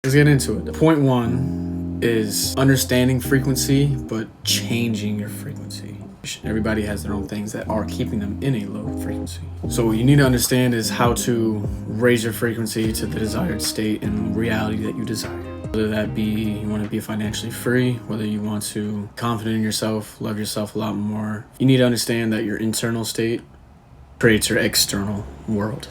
Let's get into it. Point one is understanding frequency, but changing your frequency. Everybody has their own things that are keeping them in a low frequency. So what you need to understand is how to raise your frequency to the desired state and reality that you desire. Whether that be you want to be financially free, whether you want to be confident in yourself, love yourself a lot more. You need to understand that your internal state creates your external world.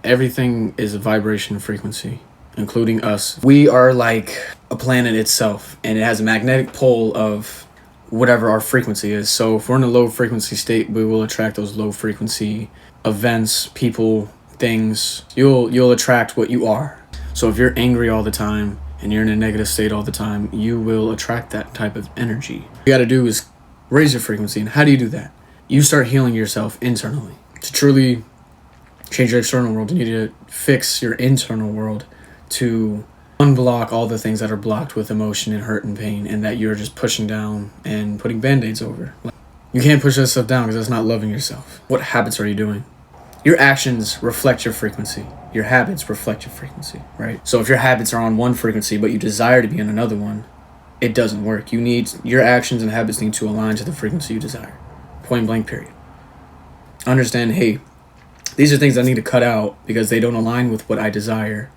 Everything is a vibration frequency, including us. We are like a planet itself, and it has a magnetic pole of whatever our frequency is. So if we're in a low frequency state, we will attract those low frequency events, people, things. You'll attract what you are. So if you're angry all the time and you're in a negative state all the time, you will attract that type of energy. What you got to do is raise your frequency. And how do you do that? You start healing yourself internally. To truly change your external world, you need to fix your internal world to unblock all the things that are blocked with emotion and hurt and pain, and that you're just pushing down and putting band-aids over. You can't push that stuff down because that's not loving yourself. What habits are you doing? Your actions reflect your frequency. Your habits reflect your frequency, right? So if your habits are on one frequency but you desire to be on another one, it doesn't work. Your actions and habits need to align to the frequency you desire. Point blank, period. Understand, hey, these are things I need to cut out because they don't align with what I desire.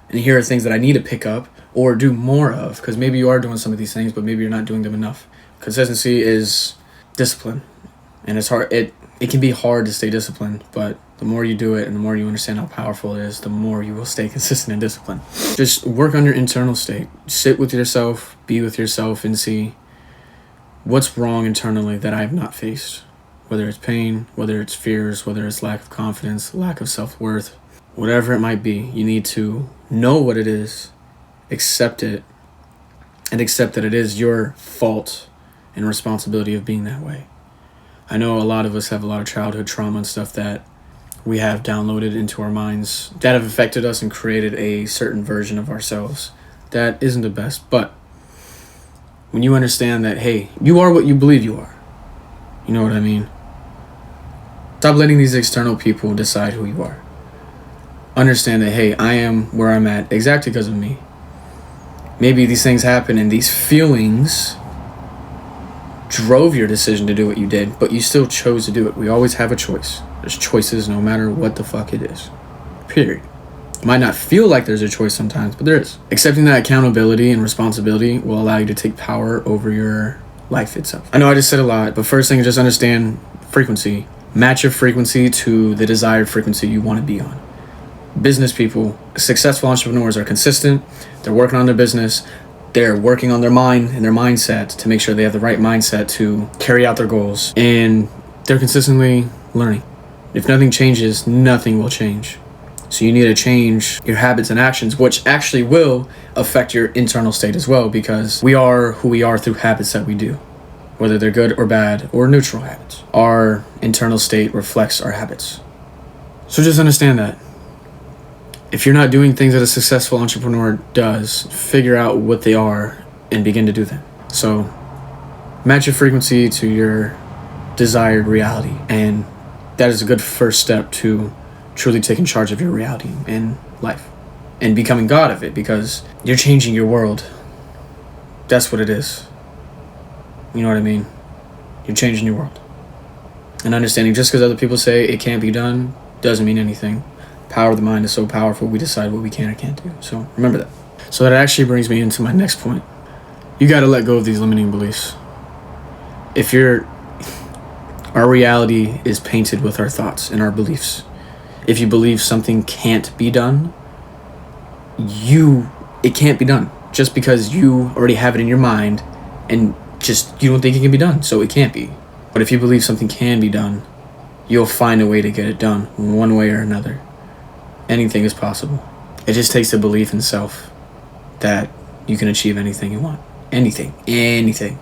And here are things that I need to pick up or do more of, because maybe you are doing some of these things, but maybe you're not doing them enough. Consistency is discipline, and it's hard. It can be hard to stay disciplined, but the more you do it and the more you understand how powerful it is, the more you will stay consistent and disciplined. Just work on your internal state. Sit with yourself, be with yourself, and see what's wrong internally that I have not faced. Whether it's pain, whether it's fears, whether it's lack of confidence, lack of self-worth, whatever it might be, you need to know what it is, accept it, and accept that it is your fault and responsibility of being that way. I know a lot of us have a lot of childhood trauma and stuff that we have downloaded into our minds that have affected us and created a certain version of ourselves that isn't the best. But when you understand that, hey, you are what you believe you are, you know what I mean? Stop letting these external people decide who you are. Understand that, hey, I am where I'm at exactly because of me. Maybe these things happen and these feelings drove your decision to do what you did, but you still chose to do it. We always have a choice. There's choices no matter what the fuck it is. Period. It might not feel like there's a choice sometimes, but there is. Accepting that accountability and responsibility will allow you to take power over your life itself. I know I just said a lot, but first thing, just understand frequency. Match your frequency to the desired frequency you want to be on. Business people, successful entrepreneurs are consistent. They're working on their business. They're working on their mind and their mindset to make sure they have the right mindset to carry out their goals. And they're consistently learning. If nothing changes, nothing will change. So you need to change your habits and actions, which actually will affect your internal state as well, because we are who we are through habits that we do, whether they're good or bad or neutral habits. Our internal state reflects our habits. So just understand that. If you're not doing things that a successful entrepreneur does, figure out what they are and begin to do them. So match your frequency to your desired reality. And that is a good first step to truly taking charge of your reality and life and becoming God of it, because you're changing your world. That's what it is. You know what I mean? You're changing your world. And understanding just because other people say it can't be done doesn't mean anything. Power of the mind is so powerful, we decide what we can or can't do. So remember that. So that actually brings me into my next point. You got to let go of these limiting beliefs. Our reality is painted with our thoughts and our beliefs. If you believe something can't be done, it can't be done. Just because you already have it in your mind and you don't think it can be done, so it can't be. But if you believe something can be done, you'll find a way to get it done, one way or another. Anything is possible. It just takes the belief in self that you can achieve anything you want. Anything. You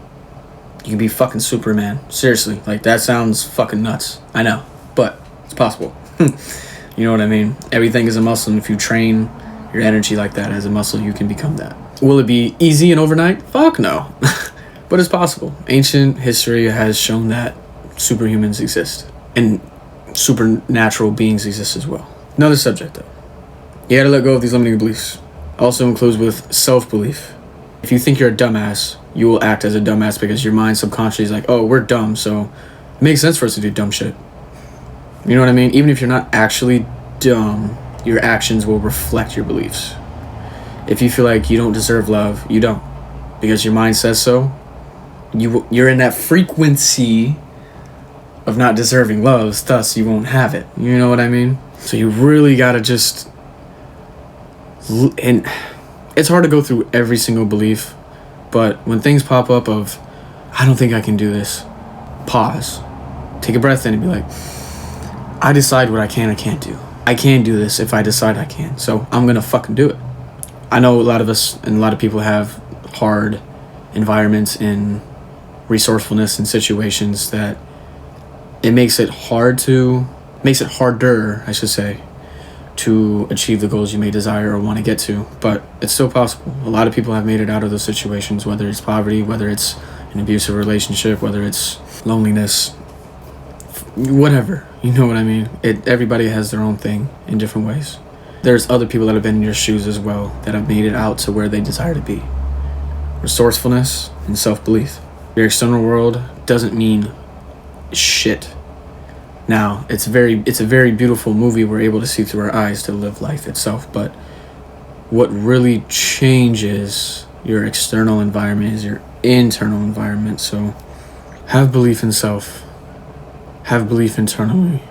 can be fucking Superman. Seriously, like that sounds fucking nuts. I know, but it's possible. You know what I mean? Everything is a muscle, and if you train your energy like that as a muscle, you can become that. Will it be easy and overnight? Fuck no. But it's possible. Ancient history has shown that superhumans exist and supernatural beings exist as well. Another subject though. You gotta let go of these limiting beliefs. Also includes with self-belief. If you think you're a dumbass, you will act as a dumbass because your mind subconsciously is like, oh, we're dumb, so it makes sense for us to do dumb shit. You know what I mean? Even if you're not actually dumb, your actions will reflect your beliefs. If you feel like you don't deserve love, you don't. Because your mind says so. You're in that frequency of not deserving love, thus you won't have it. You know what I mean? So you really gotta just... And it's hard to go through every single belief, but when things pop up of, I don't think I can do this, pause. Take a breath in and be like, I decide what I can and can't do. I can do this if I decide I can, so I'm gonna fucking do it. I know a lot of us and a lot of people have hard environments and resourcefulness in situations that it makes it harder, I should say, to achieve the goals you may desire or want to get to, but it's still possible. A lot of people have made it out of those situations, whether it's poverty, whether it's an abusive relationship, whether it's loneliness, whatever. You know what I mean? Everybody has their own thing in different ways. There's other people that have been in your shoes as well that have made it out to where they desire to be. Resourcefulness and self-belief. Your external world doesn't mean shit. Now, it's a very beautiful movie we're able to see through our eyes to live life itself, but what really changes your external environment is your internal environment. So have belief in self, have belief internally,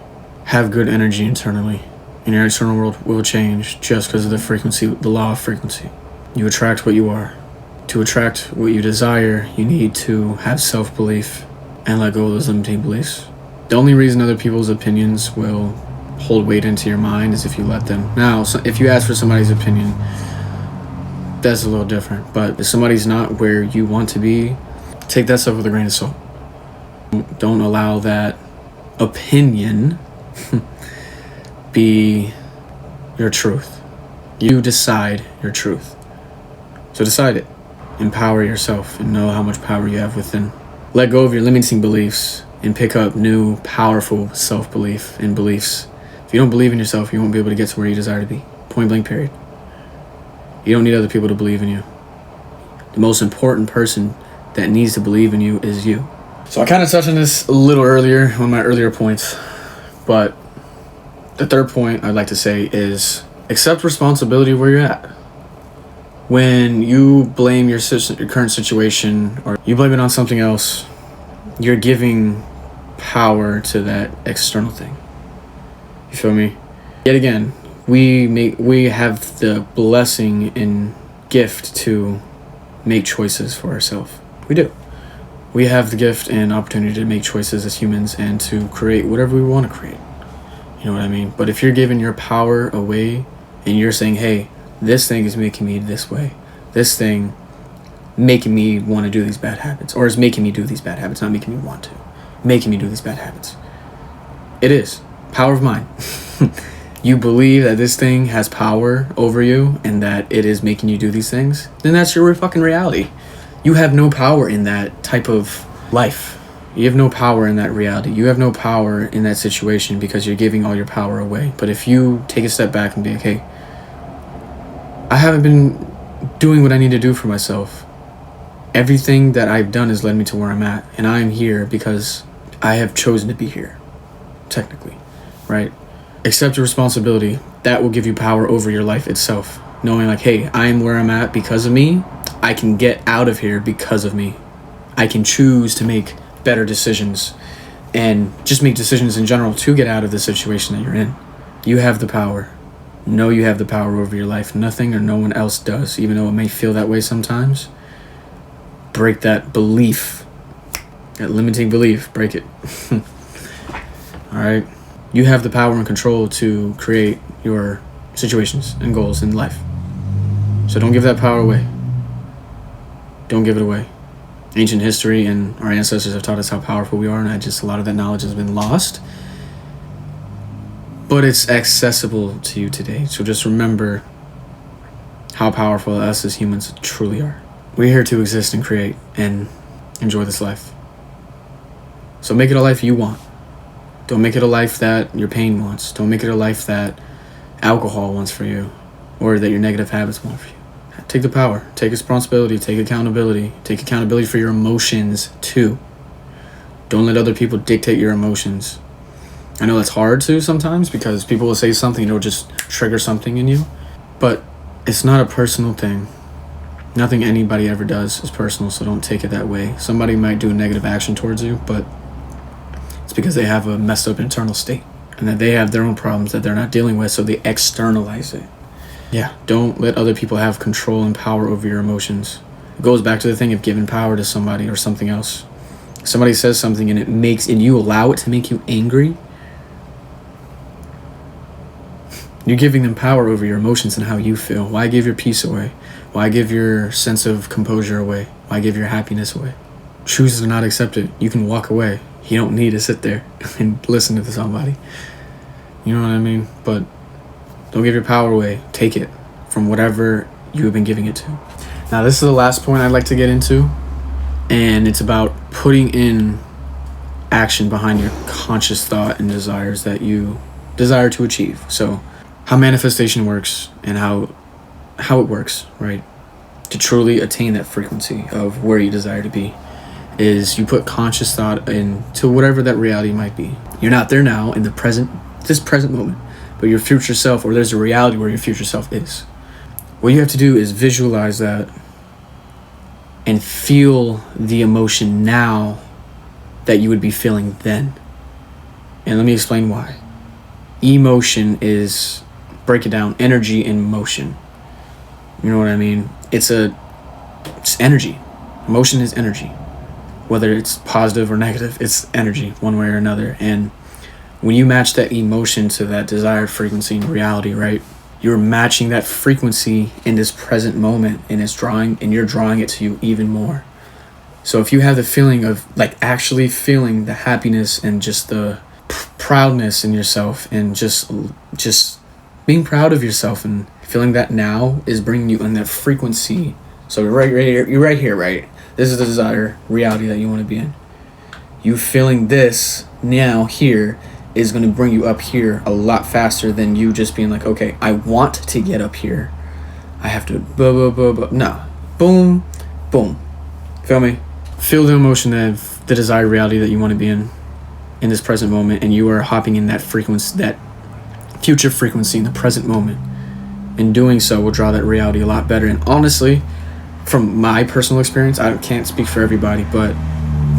have good energy internally, and your external world will change just because of the frequency, the law of frequency. You attract what you are. To attract what you desire, you need to have self-belief and let go of those limiting beliefs. The only reason other people's opinions will hold weight into your mind is if you let them. Now, if you ask for somebody's opinion, that's a little different. But if somebody's not where you want to be, take that stuff with a grain of salt. Don't allow that opinion be your truth. You decide your truth. So decide it. Empower yourself and know how much power you have within. Let go of your limiting beliefs and pick up new, powerful self-belief and beliefs. If you don't believe in yourself, you won't be able to get to where you desire to be. Point blank, period. You don't need other people to believe in you. The most important person that needs to believe in you is you. So I kind of touched on this a little earlier, one of my earlier points, but the third point I'd like to say is accept responsibility where you're at. When you blame your current situation or you blame it on something else, you're giving power to that external thing. You feel me? Yet again, we have the blessing and gift to make choices for ourselves. We do. We have the gift and opportunity to make choices as humans and to create whatever we want to create. You know what I mean? But if you're giving your power away and you're saying, hey, this thing is making me this way, this thing making me want to do these bad habits, or is making me do these bad habits, not making me want to, making me do these bad habits. It is power of mind. You believe that this thing has power over you and that it is making you do these things, then that's your fucking reality. You have no power in that type of life. You have no power in that reality. You have no power in that situation because you're giving all your power away. But if you take a step back and be like, hey, I haven't been doing what I need to do for myself. Everything that I've done has led me to where I'm at, and I am here because I have chosen to be here, technically, right? Accept your responsibility. That will give you power over your life itself. Knowing like, hey, I am where I'm at because of me. I can get out of here because of me. I can choose to make better decisions and just make decisions in general to get out of the situation that you're in. You have the power. Know you have the power over your life. Nothing or no one else does, even though it may feel that way sometimes. Break that belief, that limiting belief, break it. All right. You have the power and control to create your situations and goals in life. So don't give that power away. Don't give it away. Ancient history and our ancestors have taught us how powerful we are, and a lot of that knowledge has been lost. But it's accessible to you today. So just remember how powerful us as humans truly are. We're here to exist and create and enjoy this life. So make it a life you want. Don't make it a life that your pain wants. Don't make it a life that alcohol wants for you or that your negative habits want for you. Take the power. Take responsibility. Take accountability. Take accountability for your emotions too. Don't let other people dictate your emotions. I know that's hard to sometimes because people will say something and it'll just trigger something in you. But it's not a personal thing. Nothing anybody ever does is personal, so don't take it that way. Somebody might do a negative action towards you, but it's because they have a messed up internal state and that they have their own problems that they're not dealing with, so they externalize it. Yeah, don't let other people have control and power over your emotions. It goes back to the thing of giving power to somebody or something else. Somebody says something and you allow it to make you angry. You're giving them power over your emotions and how you feel. Why give your peace away? Why give your sense of composure away? Why give your happiness away? Choose to not accept it. You can walk away. You don't need to sit there and listen to somebody. You know what I mean? But don't give your power away. Take it from whatever you have been giving it to. Now, this is the last point I'd like to get into, and it's about putting in action behind your conscious thought and desires that you desire to achieve. So, how manifestation works and how it works, right? To truly attain that frequency of where you desire to be is you put conscious thought into whatever that reality might be. You're not there now in this present moment, but your future self, or there's a reality where your future self is. What you have to do is visualize that and feel the emotion now that you would be feeling then. And let me explain why. Emotion is, break it down, energy in motion. You know what I mean? It's energy. Emotion is energy. Whether it's positive or negative, it's energy one way or another. And when you match that emotion to that desired frequency in reality, right? You're matching that frequency in this present moment, and you're drawing it to you even more. So if you have the feeling of like actually feeling the happiness and just the proudness in yourself and just being proud of yourself and feeling that now is bringing you in that frequency. So you're right here, right? This is the desired reality that you want to be in. You feeling this now here is going to bring you up here a lot faster than you just being like, okay, I want to get up here. I have to no. Boom, boom. Feel me? Feel the emotion of the desired reality that you want to be in this present moment, and you are hopping in that frequency, that future frequency in the present moment. In doing so will draw that reality a lot better. And honestly, from my personal experience, I can't speak for everybody, but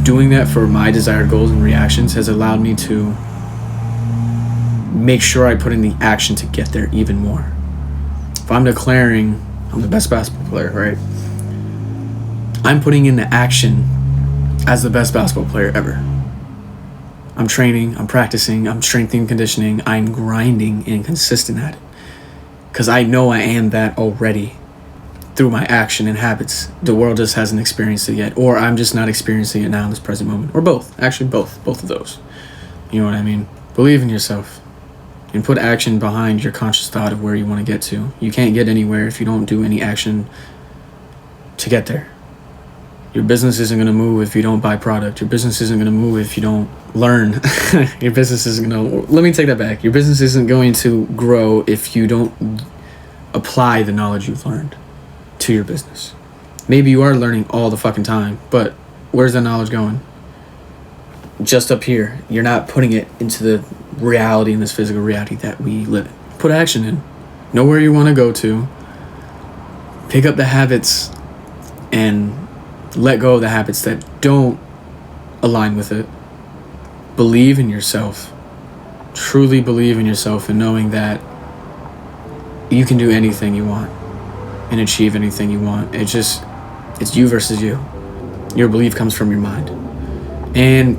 doing that for my desired goals and reactions has allowed me to make sure I put in the action to get there even more. If I'm declaring I'm the best basketball player, right? I'm putting in the action as the best basketball player ever. I'm training, I'm practicing, I'm strengthening, conditioning, I'm grinding and consistent at it. Because I know I am that already through my action and habits. The world just hasn't experienced it yet, or I'm just not experiencing it now in this present moment, or both. Actually, both of those. You know what I mean? Believe in yourself and put action behind your conscious thought of where you want to get to. You can't get anywhere if you don't do any action to get there. Your business isn't going to move if you don't buy product. Your business isn't going to move if you don't learn. Your business isn't going to... Let me take that back. Your business isn't going to grow if you don't apply the knowledge you've learned to your business. Maybe you are learning all the fucking time, but where's that knowledge going? Just up here. You're not putting it into the reality, in this physical reality that we live in. Put action in. Know where you want to go to. Pick up the habits and let go of the habits that don't align with it. Believe in yourself. Truly believe in yourself, and knowing that you can do anything you want and achieve anything you want. It's you versus you. Your belief comes from your mind. And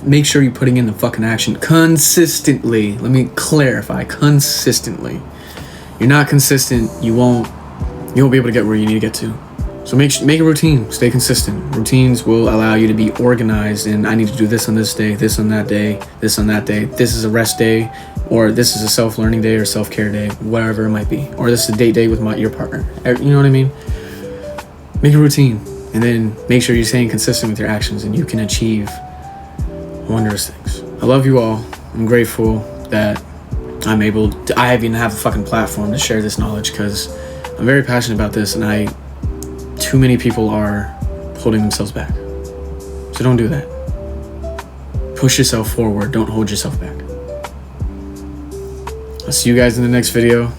make sure you're putting in the fucking action consistently. Let me clarify, consistently. You're not consistent, you won't be able to get where you need to get to. So make a routine. Stay consistent. Routines will allow you to be organized, and I need to do this on this day, this on that day, this on that day. This is a rest day, or this is a self-learning day or self-care day, whatever it might be. Or this is a date day with your partner. You know what I mean? Make a routine, and then make sure you're staying consistent with your actions, and you can achieve wondrous things. I love you all. I'm grateful that I even have a fucking platform to share this knowledge, because I'm very passionate about this, and too many people are holding themselves back. So don't do that. Push yourself forward. Don't hold yourself back. I'll see you guys in the next video.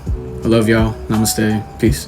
I love y'all. Namaste. Peace.